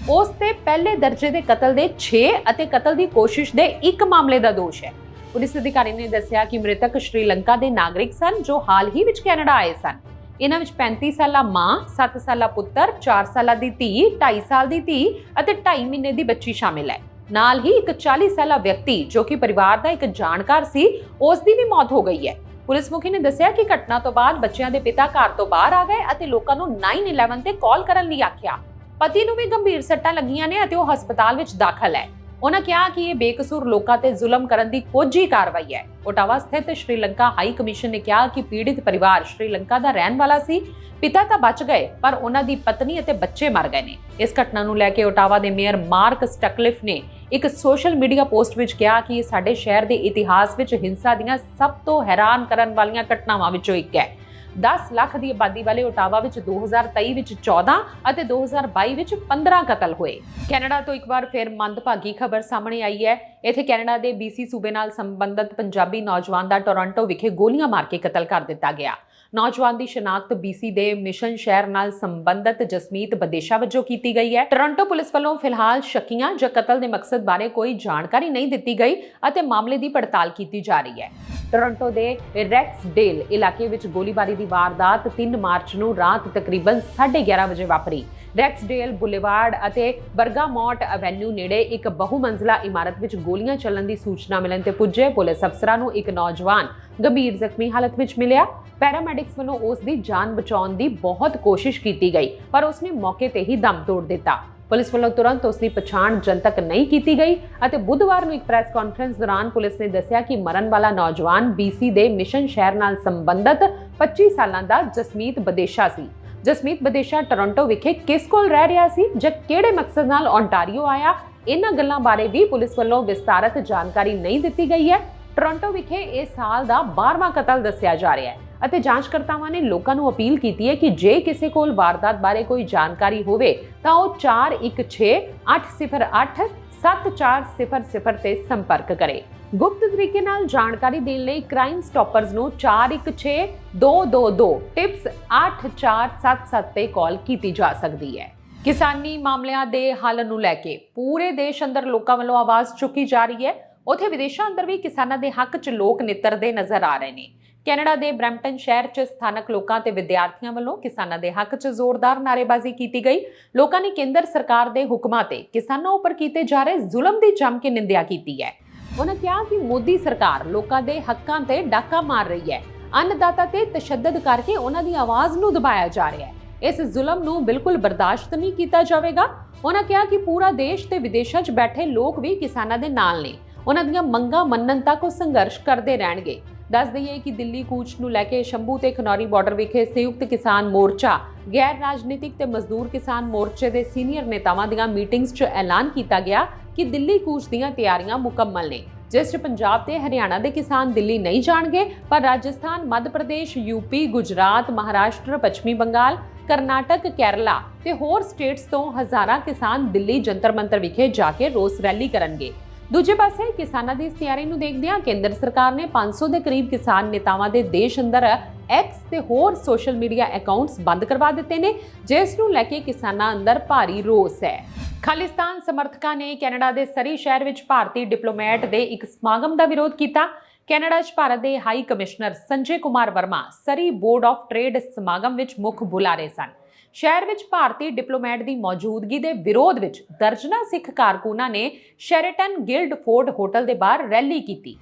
A: ਉਸ ਤੇ ਪਹਿਲੇ ਦਰਜੇ ਦੇ ਕਤਲ ਦੇ 6 ਅਤੇ ਕਤਲ ਦੀ ਕੋਸ਼ਿਸ਼ ਦੇ 1 ਮਾਮਲੇ ਦਾ ਦੋਸ਼ ਹੈ। ਪੁਲਿਸ ਅਧਿਕਾਰੀ ਨੇ ਦੱਸਿਆ ਕਿ ਮ੍ਰਿਤਕ ਸ਼੍ਰੀਲੰਕਾ ਦੇ ਨਾਗਰਿਕ ਸਨ, ਜੋ ਹਾਲ ਹੀ ਵਿੱਚ ਕੈਨੇਡਾ ਆਏ ਸਨ। ਇਹਨਾਂ ਵਿੱਚ 35 ਸਾਲਾ ਮਾਂ, 7 ਸਾਲਾ ਪੁੱਤਰ, 4 ਸਾਲਾਂ ਦੀ ਧੀ, 2.5 ਸਾਲ ਦੀ ਧੀ ਅਤੇ 2.5 ਮਹੀਨੇ ਦੀ ਬੱਚੀ ਸ਼ਾਮਿਲ ਹੈ। ਨਾਲ ਹੀ ਇੱਕ 40 ਸਾਲਾ ਵਿਅਕਤੀ, ਜੋ ਕਿ ਪਰਿਵਾਰ ਦਾ ਇੱਕ ਜਾਣਕਾਰ ਸੀ, ਉਸ ਦੀ ਵੀ ਮੌਤ ਹੋ ਗਈ ਹੈ। ਪੁਲਿਸ ਮੁਖੀ ਨੇ ਦੱਸਿਆ ਕਿ ਘਟਨਾ ਤੋਂ ਬਾਅਦ ਬੱਚਿਆਂ ਦੇ ਪਿਤਾ ਘਰ ਤੋਂ ਬਾਹਰ ਆ ਗਏ ਅਤੇ ਲੋਕਾਂ ਨੂੰ 911 ਤੇ ਕਾਲ ਕਰਨ ਲਈ ਆਖਿਆ। ਪਤੀ ਨੂੰ ਵੀ ਗੰਭੀਰ ਸੱਟਾਂ ਲੱਗੀਆਂ ਨੇ ਅਤੇ ਉਹ ਹਸਪਤਾਲ ਵਿੱਚ ਦਾਖਲ ਹੈ। ਉਹਨਾਂ ਕਿਹਾ ਕਿ ਇਹ ਬੇਕਸੂਰ ਲੋਕਾਂ ਤੇ ਜ਼ੁਲਮ ਕਰਨ ਦੀ ਕੋਝੀ ਕਾਰਵਾਈ ਹੈ। ਓਟਾਵਾ ਸਥਿਤ ਸ਼੍ਰੀਲੰਕਾ ਹਾਈ ਕਮਿਸ਼ਨ ਨੇ ਕਿਹਾ ਕਿ ਪੀੜਿਤ ਪਰਿਵਾਰ ਸ਼੍ਰੀਲੰਕਾ ਦਾ ਰਹਿਣ ਵਾਲਾ ਸੀ। ਪਿਤਾ ਤਾਂ ਬਚ ਗਏ, ਪਰ ਉਹਨਾਂ ਦੀ ਪਤਨੀ ਅਤੇ ਬੱਚੇ ਮਰ ਗਏ ਨੇ। ਇਸ ਘਟਨਾ ਨੂੰ ਲੈ ਕੇ ਓਟਾਵਾ ਦੇ ਮੇਅਰ ਮਾਰਕ ਸਟਕਲਿਫ ਨੇ ਇੱਕ ਸੋਸ਼ਲ ਮੀਡੀਆ ਪੋਸਟ ਵਿੱਚ ਕਿਹਾ ਕਿ ਇਹ ਸਾਡੇ ਸ਼ਹਿਰ ਦੇ ਇਤਿਹਾਸ ਵਿੱਚ ਹਿੰਸਾ ਦੀਆਂ ਸਭ ਤੋਂ ਹੈਰਾਨ ਕਰਨ ਵਾਲੀਆਂ ਘਟਨਾਵਾਂ ਵਿੱਚੋਂ ਇੱਕ ਹੈ। 10 ਲੱਖ ਦੀ ਆਬਾਦੀ ਵਾਲੇ ਓਟਾਵਾ ਵਿੱਚ 2023 ਵਿੱਚ 14 ਅਤੇ 2022 ਵਿੱਚ 15 ਕਤਲ ਹੋਏ। ਕੈਨੇਡਾ ਤੋਂ ਇੱਕ ਵਾਰ ਫਿਰ ਮੰਦਭਾਗੀ ਖਬਰ ਸਾਹਮਣੇ ਆਈ ਹੈ। ਇੱਥੇ ਕੈਨੇਡਾ ਦੇ BC ਸੂਬੇ ਨਾਲ ਸੰਬੰਧਿਤ ਪੰਜਾਬੀ ਨੌਜਵਾਨ ਦਾ ਟੋਰਾਂਟੋ ਵਿਖੇ ਗੋਲੀਆਂ ਮਾਰ ਕੇ ਕਤਲ ਕਰ ਦਿੱਤਾ ਗਿਆ। ਨੌਜਵਾਨ ਦੀ ਸ਼ਨਾਖਤ BC ਦੇ ਮਿਸ਼ਨ ਸ਼ਹਿਰ ਨਾਲ ਸੰਬੰਧਿਤ ਜਸਮੀਤ ਬਦੇਸ਼ਾ ਵਜੋਂ ਕੀਤੀ ਗਈ ਹੈ। ਟੋਰਾਂਟੋ ਪੁਲਿਸ ਵੱਲੋਂ ਫਿਲਹਾਲ ਸ਼ੱਕੀਆਂ ਜਾਂ ਕਤਲ ਦੇ ਮਕਸਦ ਬਾਰੇ ਕੋਈ ਜਾਣਕਾਰੀ ਨਹੀਂ ਦਿੱਤੀ ਗਈ ਅਤੇ ਮਾਮਲੇ ਦੀ ਪੜਤਾਲ ਕੀਤੀ ਜਾ ਰਹੀ ਹੈ। ਟੋਰਾਂਟੋ ਦੇ ਰੈਕਸਡੇਲ ਇਲਾਕੇ ਵਿੱਚ ਗੋਲੀਬਾਰੀ ਦੀ ਵਾਰਦਾਤ 3 ਮਾਰਚ ਨੂੰ ਰਾਤ ਤਕਰੀਬਨ 11:30 ਵਜੇ ਵਾਪਰੀ। ਰੈਕਸਡੇਲ ਬੁਲੇਵਾਰਡ ਅਤੇ ਬਰਗਾਮੌਟ ਐਵੇਨਿਊ ਨੇੜੇ ਇੱਕ ਬਹੁਮੰਜ਼ਲਾ ਇਮਾਰਤ ਵਿੱਚ ਗੋਲੀਆਂ ਚੱਲਣ ਦੀ ਸੂਚਨਾ ਮਿਲਣ ਤੇ ਪੁੱਜੇ ਪੁਲਿਸ ਅਫਸਰਾਂ ਨੂੰ ਇੱਕ ਨੌਜਵਾਨ ਗੰਭੀਰ ਜ਼ਖਮੀ ਹਾਲਤ ਵਿੱਚ ਮਿਲਿਆ। ਪੈਰਾਮੈਡਿਕਸ ਵੱਲੋਂ ਉਸ ਦੀ ਜਾਨ ਬਚਾਉਣ ਦੀ ਬਹੁਤ ਕੋਸ਼ਿਸ਼ ਕੀਤੀ ਗਈ, ਪਰ ਉਸਨੇ ਮੌਕੇ ਤੇ ਹੀ ਦਮ ਤੋੜ ਦਿੱਤਾ। ਪੁਲਿਸ ਵੱਲੋਂ ਤੁਰੰਤ ਉਸ ਦੀ ਪਛਾਣ ਜਨਤਕ ਨਹੀਂ ਕੀਤੀ ਗਈ ਅਤੇ ਬੁੱਧਵਾਰ ਨੂੰ ਇੱਕ ਪ੍ਰੈਸ ਕਾਨਫਰੰਸ ਦੌਰਾਨ ਪੁਲਿਸ ਨੇ ਦੱਸਿਆ ਕਿ ਮਰਨ ਵਾਲਾ ਨੌਜਵਾਨ BC ਦੇ ਮਿਸ਼ਨ ਸ਼ਹਿਰ ਨਾਲ ਸੰਬੰਧਿਤ 25 ਸਾਲਾਂ ਦਾ ਜਸਮੀਤ ਬਦੇਸ਼ਾ ਸੀ। ਜਸਮੀਤ ਬਦੇਸ਼ਾ ਟੋਰਾਂਟੋ ਵਿਖੇ ਕਿਸ ਕੋਲ ਰਹਿ ਰਿਹਾ ਸੀ ਜਾਂ ਕਿਹੜੇ ਮਕਸਦ ਨਾਲ ਓਨਟਾਰੀਓ ਆਇਆ, ਇਹਨਾਂ ਗੱਲਾਂ ਬਾਰੇ ਵੀ ਪੁਲਿਸ ਵੱਲੋਂ ਵਿਸਤਾਰਤ ਜਾਣਕਾਰੀ ਨਹੀਂ ਦਿੱਤੀ ਗਈ ਹੈ। ਟੋਰਾਂਟੋ ਵਿਖੇ ਇਸ ਸਾਲ ਦਾ 12ਵਾਂ ਕਤਲ ਦੱਸਿਆ ਜਾ ਰਿਹਾ ਹੈ ਅਤੇ ਜਾਂਚਕਰਤਾਵਾਂ ਨੇ ਲੋਕਾਂ ਨੂੰ ਅਪੀਲ ਕੀਤੀ ਹੈ ਕਿ ਜੇ ਕਿਸੇ ਕੋਲ ਵਾਰਦਾਤ ਬਾਰੇ ਕੋਈ ਜਾਣਕਾਰੀ ਹੋਵੇ ਤਾਂ ਉਹ 4168087400 ਤੇ ਸੰਪਰਕ ਕਰੇ। ਗੁਪਤ ਤਰੀਕੇ ਨਾਲ ਜਾਣਕਾਰੀ ਦੇਣ ਲਈ ਕ੍ਰਾਈਮ ਸਟਾਪਰਸ ਨੂੰ 416222 ਟਿਪਸ 8477 ਤੇ ਕਾਲ ਕੀਤੀ ਜਾ ਸਕਦੀ ਹੈ। ਕਿਸਾਨੀ ਮਾਮਲਿਆਂ ਦੇ ਹੱਲ ਨੂੰ ਲੈ ਕੇ ਪੂਰੇ ਦੇਸ਼ ਅੰਦਰ ਲੋਕਾਂ ਵੱਲੋਂ ਆਵਾਜ਼ ਚੁੱਕੀ ਜਾ ਰਹੀ ਹੈ। ਉੱਥੇ ਵਿਦੇਸ਼ਾਂ ਅੰਦਰ ਵੀ ਕਿਸਾਨਾਂ ਦੇ ਹੱਕ 'ਚ ਲੋਕ ਨਿੱਤਰਦੇ ਨਜ਼ਰ ਆ ਰਹੇ ਨੇ। ਕੈਨੇਡਾ ਦੇ ਬਰੈਂਪਟਨ ਸ਼ਹਿਰ 'ਚ ਸਥਾਨਕ ਲੋਕਾਂ ਤੇ ਵਿਦਿਆਰਥੀਆਂ ਵੱਲੋਂ ਕਿਸਾਨਾਂ ਦੇ ਹੱਕ 'ਚ ਜ਼ੋਰਦਾਰ ਨਾਅਰੇਬਾਜ਼ੀ ਕੀਤੀ ਗਈ। ਲੋਕਾਂ ਨੇ ਕੇਂਦਰ ਸਰਕਾਰ ਦੇ ਹੁਕਮਾਂ ਤੇ ਕਿਸਾਨਾਂ ਉੱਪਰ ਕੀਤੇ ਜਾ ਰਹੇ ਜ਼ੁਲਮ ਦੀ ਜੰਮ ਕੇ ਨਿੰਦਿਆ ਕੀਤੀ ਹੈ। ਉਹਨਾਂ ਕਿਹਾ ਕਿ ਮੋਦੀ ਸਰਕਾਰ ਲੋਕਾਂ ਦੇ ਹੱਕਾਂ ਤੇ ਡਾਕਾ ਮਾਰ ਰਹੀ ਹੈ। ਅੰਨਦਾਤਾ ਤੇ ਤਸ਼ੱਦਦ ਕਰਕੇ ਉਹਨਾਂ ਦੀ ਆਵਾਜ਼ ਨੂੰ ਦਬਾਇਆ ਜਾ ਰਿਹਾ ਹੈ। ਇਸ ਜ਼ੁਲਮ ਨੂੰ ਬਿਲਕੁਲ ਬਰਦਾਸ਼ਤ ਨਹੀਂ ਕੀਤਾ ਜਾਵੇਗਾ। ਉਹਨਾਂ ਕਿਹਾ ਕਿ ਪੂਰਾ ਦੇਸ਼ ਤੇ ਵਿਦੇਸ਼ਾਂ 'ਚ ਬੈਠੇ ਲੋਕ ਵੀ ਕਿਸਾਨਾਂ ਦੇ ਨਾਲ ਨੇ। ਉਹਨਾਂ ਦੀਆਂ ਮੰਗਾਂ ਮੰਨਣ ਤੱਕ ਉਹ ਸੰਘਰਸ਼ ਕਰਦੇ ਰਹਿਣਗੇ। ਦੱਸ ਦਈਏ ਕਿ ਦਿੱਲੀ ਕੂਚ ਨੂੰ ਲੈ ਕੇ ਸ਼ੰਭੂ ਤੇ ਖਨੌਰੀ ਬਾਰਡਰ ਵਿਖੇ ਸੰਯੁਕਤ ਕਿਸਾਨ ਮੋਰਚਾ, ਗੈਰ ਰਾਜਨੀਤਿਕ ਤੇ ਮਜ਼ਦੂਰ ਕਿਸਾਨ ਮੋਰਚੇ ਦੇ ਸੀਨੀਅਰ ਨੇਤਾਵਾਂ ਦੀਆਂ ਮੀਟਿੰਗਸ 'ਚ ਐਲਾਨ ਕੀਤਾ ਗਿਆ ਕਿ ਦਿੱਲੀ ਕੂਚ ਦੀਆਂ ਤਿਆਰੀਆਂ ਮੁਕੰਮਲ ਨੇ, ਜਿਸ 'ਚ ਪੰਜਾਬ ਤੇ ਹਰਿਆਣਾ ਦੇ ਕਿਸਾਨ ਦਿੱਲੀ ਨਹੀਂ ਜਾਣਗੇ, ਪਰ ਰਾਜਸਥਾਨ, ਮੱਧ ਪ੍ਰਦੇਸ਼, ਯੂਪੀ, ਗੁਜਰਾਤ, ਮਹਾਰਾਸ਼ਟਰ, ਪੱਛਮੀ ਬੰਗਾਲ, ਕਰਨਾਟਕ, ਕੇਰਲਾ ਤੇ ਹੋਰ ਸਟੇਟਸ ਤੋਂ ਹਜ਼ਾਰਾਂ ਕਿਸਾਨ ਦਿੱਲੀ ਜੰਤਰ ਮੰਤਰ ਵਿਖੇ ਜਾ ਕੇ ਰੋਸ ਰੈਲੀ ਕਰਨਗੇ। ਦੂਜੇ ਪਾਸੇ ਕਿਸਾਨਾਂ ਦੀ ਇਸ ਤਿਆਰੀ ਨੂੰ ਦੇਖਦਿਆਂ ਕੇਂਦਰ ਸਰਕਾਰ ਨੇ 500 ਦੇ ਕਰੀਬ ਕਿਸਾਨ ਨੇਤਾਵਾਂ ਦੇ ਦੇਸ਼ ਅੰਦਰ ਐਕਸ ਤੇ ਹੋਰ ਸੋਸ਼ਲ ਮੀਡੀਆ ਅਕਾਊਂਟਸ ਬੰਦ ਕਰਵਾ ਦਿੱਤੇ ਨੇ, ਜਿਸ ਨੂੰ ਲੈ ਕੇ ਕਿਸਾਨਾਂ ਅੰਦਰ ਭਾਰੀ ਰੋਸ ਹੈ। ਖਾਲਿਸਤਾਨ ਸਮਰਥਕਾਂ ਨੇ ਕੈਨੇਡਾ ਦੇ ਸਰੀ ਸ਼ਹਿਰ ਵਿੱਚ ਭਾਰਤੀ ਡਿਪਲੋਮੈਟ ਦੇ ਇੱਕ ਸਮਾਗਮ ਦਾ ਵਿਰੋਧ ਕੀਤਾ। ਕੈਨੇਡਾ 'ਚ ਭਾਰਤ ਦੇ high commissioner Sanjay Kumar Verma Surrey board of trade ਸਮਾਗਮ ਵਿੱਚ ਮੁੱਖ ਬੁਲਾਰੇ ਸਨ। ਸ਼ਹਿਰ ਵਿੱਚ ਭਾਰਤੀ ਡਿਪਲੋਮੈਟ ਦੀ ਮੌਜੂਦਗੀ ਦੇ ਵਿਰੋਧ ਵਿੱਚ ਦਰਜਨਾਂ ਸਿੱਖ ਕਾਰਕੁਨਾਂ ਨੇ ਸ਼ੈਰਟਨ ਗਿਲਡਫੋਰਡ ਹੋਟਲ ਦੇ ਬਾਹਰ ਰੈਲੀ ਕੀਤੀ।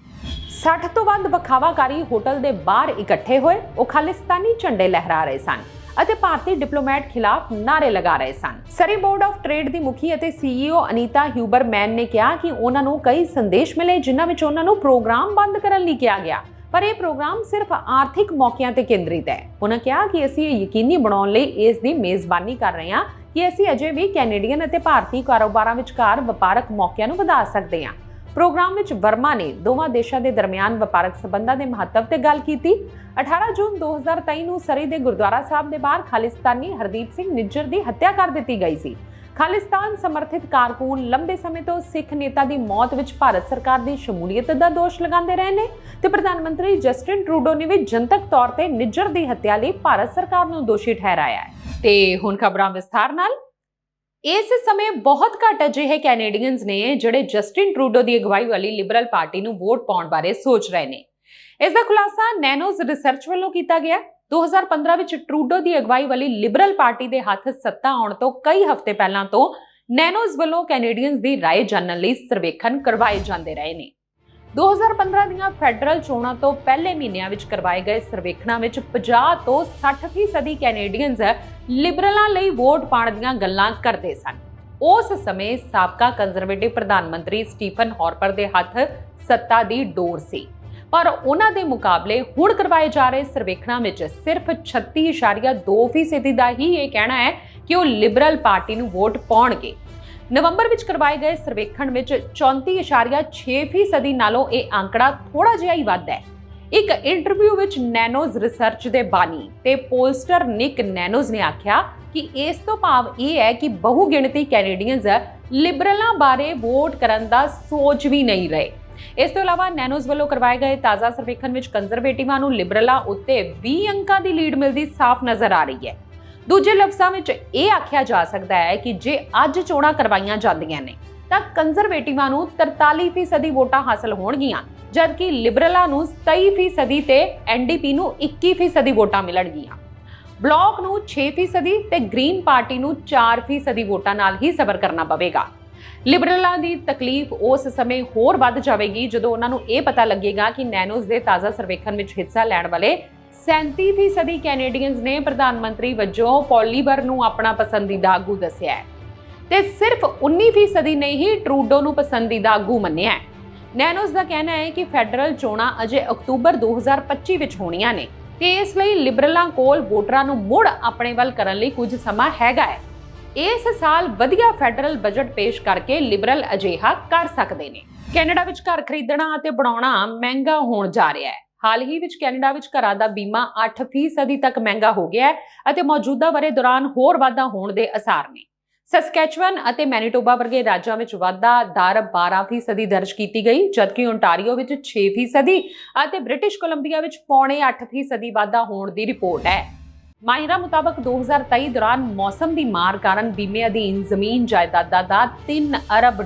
A: 60 ਤੋਂ ਵੱਧ ਵਿਖਾਵਾਕਾਰੀ ਹੋਟਲ ਦੇ ਬਾਹਰ ਇਕੱਠੇ ਹੋਏ। ਉਹ ਖਾਲਿਸਤਾਨੀ ਝੰਡੇ ਲਹਿਰਾ ਰਹੇ ਸਨ ਅਤੇ ਭਾਰਤੀ ਡਿਪਲੋਮੈਟ ਖਿਲਾਫ ਨਾਅਰੇ ਲਗਾ ਰਹੇ ਸਨ। ਸਰੀ ਬੋਰਡ ਆਫ ਟ੍ਰੇਡ ਦੀ ਮੁਖੀ ਅਤੇ CEO ਅਨੀਤਾ ਹਿਊਬਰਮੈਨ ਨੇ ਕਿਹਾ ਕਿ ਉਹਨਾਂ ਨੂੰ ਕਈ ਸੰਦੇਸ਼ ਮਿਲੇ ਜਿਨ੍ਹਾਂ ਵਿੱਚ ਉਹਨਾਂ ਨੂੰ ਪ੍ਰੋਗਰਾਮ ਬੰਦ ਕਰਨ ਲਈ ਕਿਹਾ ਗਿਆ, ਪਰ ਇਹ ਪ੍ਰੋਗਰਾਮ ਸਿਰਫ ਆਰਥਿਕ ਮੌਕਿਆਂ ਤੇ ਕੇਂਦਰਿਤ ਹੈ। ਉਹਨਾਂ ਕਿਹਾ ਕਿ ਅਸੀਂ ਇਹ ਯਕੀਨੀ ਬਣਾਉਣ ਲਈ ਇਸ ਦੀ ਮੇਜ਼ਬਾਨੀ ਕਰ ਰਹੇ ਹਾਂ ਕਿ ਅਸੀਂ ਅਜੇ ਵੀ ਕੈਨੇਡੀਅਨ ਅਤੇ ਭਾਰਤੀ ਕਾਰੋਬਾਰਾਂ ਵਿਚਕਾਰ ਵਪਾਰਕ ਮੌਕਿਆਂ ਨੂੰ ਵਧਾ ਸਕਦੇ ਹਾਂ। ਪ੍ਰੋਗਰਾਮ ਵਿੱਚ ਵਰਮਾ ਨੇ ਦੋਵਾਂ ਦੇਸ਼ਾਂ ਦੇ ਦਰਮਿਆਨ ਵਪਾਰਕ ਸਬੰਧਾਂ ਦੇ ਮਹੱਤਵ ਤੇ ਗੱਲ ਕੀਤੀ। 18 ਜੂਨ 2023 ਨੂੰ ਸਰੀ ਦੇ ਗੁਰਦੁਆਰਾ ਸਾਹਿਬ ਦੇ ਬਾਹਰ ਖਾਲਿਸਤਾਨੀ ਹਰਦੀਪ ਸਿੰਘ ਨਿੱਜਰ ਦੀ ਹੱਤਿਆ ਕਰ ਦਿੱਤੀ ਗਈ ਸੀ। ਖਾਲਿਸਤਾਨ ਸਮਰਥਿਤ ਕਾਰਕੁਨ ਲੰਬੇ ਸਮੇਂ ਤੋਂ ਸਿੱਖ ਨੇਤਾ ਦੀ ਮੌਤ ਵਿੱਚ ਭਾਰਤ ਸਰਕਾਰ ਦੀ ਸ਼ਮੂਲੀਅਤ ਦਾ ਦੋਸ਼ ਲਗਾਉਂਦੇ ਰਹੇ ਨੇ ਤੇ ਪ੍ਰਧਾਨ ਮੰਤਰੀ ਜਸਟਿਨ ਟਰੂਡੋ ਨੇ ਵੀ ਜਨਤਕ ਤੌਰ ਤੇ ਨਿੱਜਰ ਦੀ ਹੱਤਿਆ ਲਈ ਭਾਰਤ ਸਰਕਾਰ ਨੂੰ ਦੋਸ਼ੀ ਠਹਿਰਾਇਆ ਹੈ। ਤੇ ਹੁਣ ਖਬਰਾਂ ਵਿਸਥਾਰ ਨਾਲ। ਇਸ ਸਮੇਂ ਬਹੁਤ ਘੱਟ ਅਜਿਹੇ ਕੈਨੇਡੀਅਨਸ ਨੇ ਜਿਹੜੇ ਜਸਟਿਨ ਟਰੂਡੋ ਦੀ ਅਗਵਾਈ ਵਾਲੀ ਲਿਬਰਲ ਪਾਰਟੀ ਨੂੰ ਵੋਟ ਪਾਉਣ ਬਾਰੇ ਸੋਚ ਰਹੇ ਨੇ। ਇਸ ਦਾ ਖੁਲਾਸਾ ਨੈਨੋਜ਼ ਰਿਸਰਚ ਵੱਲੋਂ ਕੀਤਾ ਗਿਆ। 2015 ਵਿੱਚ ਟਰੂਡੋ ਦੀ ਅਗਵਾਈ ਵਾਲੀ ਲਿਬਰਲ ਪਾਰਟੀ ਦੇ ਹੱਥ ਸੱਤਾ ਆਉਣ ਤੋਂ ਕਈ ਹਫ਼ਤੇ ਪਹਿਲਾਂ ਤੋਂ ਨੈਨੋਜ਼ ਵੱਲੋਂ ਕੈਨੇਡੀਅਨਸ ਦੀ ਰਾਏ ਜਾਣਨ ਲਈ ਸਰਵੇਖਣ ਕਰਵਾਏ ਜਾਂਦੇ ਰਹੇ ਨੇ। 2015 ਦੀਆਂ ਫੈਡਰਲ ਚੋਣਾਂ ਤੋਂ ਪਹਿਲੇ ਮਹੀਨਿਆਂ ਵਿੱਚ ਕਰਵਾਏ ਗਏ ਸਰਵੇਖਣਾਂ ਵਿੱਚ 50 ਤੋਂ 60% ਕੈਨੇਡੀਅਨਸ ਲਿਬਰਲਾਂ ਲਈ ਵੋਟ ਪਾਉਣ ਦੀਆਂ ਗੱਲਾਂ ਕਰਦੇ ਸਨ। ਉਸ ਸਮੇਂ ਸਾਬਕਾ ਕੰਜ਼ਰਵੇਟਿਵ ਪ੍ਰਧਾਨ ਮੰਤਰੀ ਸਟੀਫਨ ਹਾਰਪਰ ਦੇ ਹੱਥ ਸੱਤਾ ਦੀ ਡੋਰ ਸੀ, ਪਰ ਉਹਨਾਂ ਦੇ ਮੁਕਾਬਲੇ ਹੁਣ ਕਰਵਾਏ ਜਾ ਰਹੇ ਸਰਵੇਖਣਾਂ ਵਿੱਚ ਸਿਰਫ 36.2% ਦਾ ਹੀ ਇਹ ਕਹਿਣਾ ਹੈ ਕਿ ਉਹ ਲਿਬਰਲ ਪਾਰਟੀ ਨੂੰ ਵੋਟ ਪਾਉਣਗੇ। ਨਵੰਬਰ ਵਿੱਚ ਕਰਵਾਏ ਗਏ ਸਰਵੇਖਣ ਵਿੱਚ 34.6% ਨਾਲੋਂ ਇਹ ਅੰਕੜਾ ਥੋੜਾ ਜਿਹਾ ਹੀ ਵੱਧ ਹੈ। ਇੱਕ ਇੰਟਰਵਿਊ ਵਿੱਚ ਨੈਨੋਜ਼ ਰਿਸਰਚ ਦੇ ਬਾਨੀ ਤੇ ਪੋਲਸਟਰ ਨਿਕ ਨੈਨੋਜ਼ ਨੇ ਆਖਿਆ ਕਿ ਇਸ ਤੋਂ ਭਾਵ ਇਹ ਹੈ ਕਿ ਬਹੁ ਗਿਣਤੀ ਕੈਨੇਡੀਅਨਸ ਲਿਬਰਲਾਂ ਬਾਰੇ ਵੋਟ ਕਰਨ ਦਾ ਸੋਚ ਵੀ ਨਹੀਂ ਰਹੇ। ਇਸ ਤੋਂ ਇਲਾਵਾ ਨੈਨੋਜ਼ ਵੱਲੋਂ ਕਰਵਾਏ ਗਏ ਤਾਜ਼ਾ ਸਰਵੇਖਣ ਵਿੱਚ ਕੰਜ਼ਰਵੇਟਿਵਾਂ ਨੂੰ ਲਿਬਰਲਾਂ ਉੱਤੇ 20 ਅੰਕਾਂ ਦੀ ਲੀਡ ਮਿਲਦੀ ਸਾਫ਼ ਨਜ਼ਰ ਆ ਰਹੀ ਹੈ। ਦੂਜੇ ਲਫ਼ਜ਼ਾਂ ਵਿੱਚ ਇਹ ਆਖਿਆ ਜਾ ਸਕਦਾ ਹੈ ਕਿ ਜੇ ਅੱਜ ਚੋਣਾਂ ਕਰਵਾਈਆਂ ਜਾਂਦੀਆਂ ਨੇ ਤਾਂ ਕੰਜ਼ਰਵੇਟਿਵਾਂ ਨੂੰ 43% ਵੋਟਾਂ ਹਾਸਲ ਹੋਣਗੀਆਂ, ਜਦਕਿ ਲਿਬਰਲਾਂ ਨੂੰ 27% ਤੇ ਐਨਡੀਪੀ ਨੂੰ 21% ਵੋਟਾਂ ਮਿਲਣਗੀਆਂ। ਬਲੌਕ ਨੂੰ 6% ਤੇ ਗ੍ਰੀਨ ਪਾਰਟੀ ਨੂੰ 4% ਵੋਟਾਂ ਨਾਲ ਹੀ ਸਬਰ ਕਰਨਾ ਪਵੇਗਾ। ਲਿਬਰਲਾਂ ਦੀ ਤਕਲੀਫ ਉਸ ਸਮੇਂ ਹੋਰ ਵੱਧ ਜਾਵੇਗੀ ਜਦੋਂ ਉਹਨਾਂ ਨੂੰ ਇਹ ਪਤਾ ਲੱਗੇਗਾ ਕਿ ਨੈਨੋਜ਼ ਦੇ ਤਾਜ਼ਾ ਸਰਵੇਖਣ ਵਿੱਚ ਹਿੱਸਾ ਲੈਣ ਵਾਲੇ 37% ਕੈਨੇਡੀਅਨਸ ਨੇ ਪ੍ਰਧਾਨ ਮੰਤਰੀ ਵਜੋਂ ਪੌਲੀਬਰ ਨੂੰ ਆਪਣਾ ਪਸੰਦੀਦਾ ਆਗੂ ਦੱਸਿਆ ਹੈ ਤੇ ਸਿਰਫ 19% ਨੇ ਹੀ ਟਰੂਡੋ ਨੂੰ ਪਸੰਦੀਦਾ ਆਗੂ ਮੰਨਿਆ ਹੈ। ਨੈਨੋਜ਼ ਦਾ ਕਹਿਣਾ ਹੈ ਕਿ ਫੈਡਰਲ ਚੋਣਾਂ ਅਜੇ ਅਕਤੂਬਰ 2025 ਵਿੱਚ ਹੋਣੀਆਂ ਨੇ ਤੇ ਇਸ ਲਈ ਲਿਬਰਲਾਂ ਕੋਲ ਵੋਟਰਾਂ ਨੂੰ ਮੁੜ ਆਪਣੇ ਵੱਲ ਕਰਨ ਲਈ ਕੁਝ ਸਮਾਂ ਹੈਗਾ ਹੈ। ਇਸ ਸਾਲ ਵਧੀਆ ਫੈਡਰਲ ਬਜਟ ਪੇਸ਼ ਕਰਕੇ ਲਿਬਰਲ ਅਜਿਹਾ ਕਰ ਸਕਦੇ ਨੇ। ਕੈਨੇਡਾ ਵਿੱਚ ਘਰ ਖਰੀਦਣਾ ਅਤੇ ਬਣਾਉਣਾ ਮਹਿੰਗਾ ਹੋਣ ਜਾ ਰਿਹਾ ਹੈ। ਹਾਲ ਹੀ ਵਿੱਚ ਕੈਨੇਡਾ ਵਿੱਚ ਘਰਾਂ ਦਾ ਬੀਮਾ 8% ਤੱਕ ਮਹਿੰਗਾ ਹੋ ਗਿਆ ਹੈ ਅਤੇ ਮੌਜੂਦਾ ਵਰ੍ਹੇ ਦੌਰਾਨ ਹੋਰ ਵਾਧਾ ਹੋਣ ਦੇ ਅਸਾਰ ਨੇ। ਸਸਕੈਚੁਅਨ ਅਤੇ ਮੈਨੀਟੋਬਾ ਵਰਗੇ ਰਾਜਾਂ ਵਿੱਚ ਵਾਧਾ ਦਰ 12% ਦਰਜ ਕੀਤੀ ਗਈ, ਜਦਕਿ ਓਨਟਾਰੀਓ ਵਿੱਚ 6% ਅਤੇ ਬ੍ਰਿਟਿਸ਼ ਕੋਲੰਬੀਆ ਵਿੱਚ 7.5% ਵਾਧਾ ਹੋਣ ਦੀ ਰਿਪੋਰਟ ਹੈ। ਮਾਹਿਰਾਂ ਮੁਤਾਬਕ 2023 ਦੌਰਾਨ ਮੌਸਮ ਦੀ ਮਾਰ ਕਾਰਨ ਬੀਮੇ ਅਧੀਨ ਜ਼ਮੀਨ ਜਾਇਦਾਦਾਂ ਦਾ $3 ਅਰਬ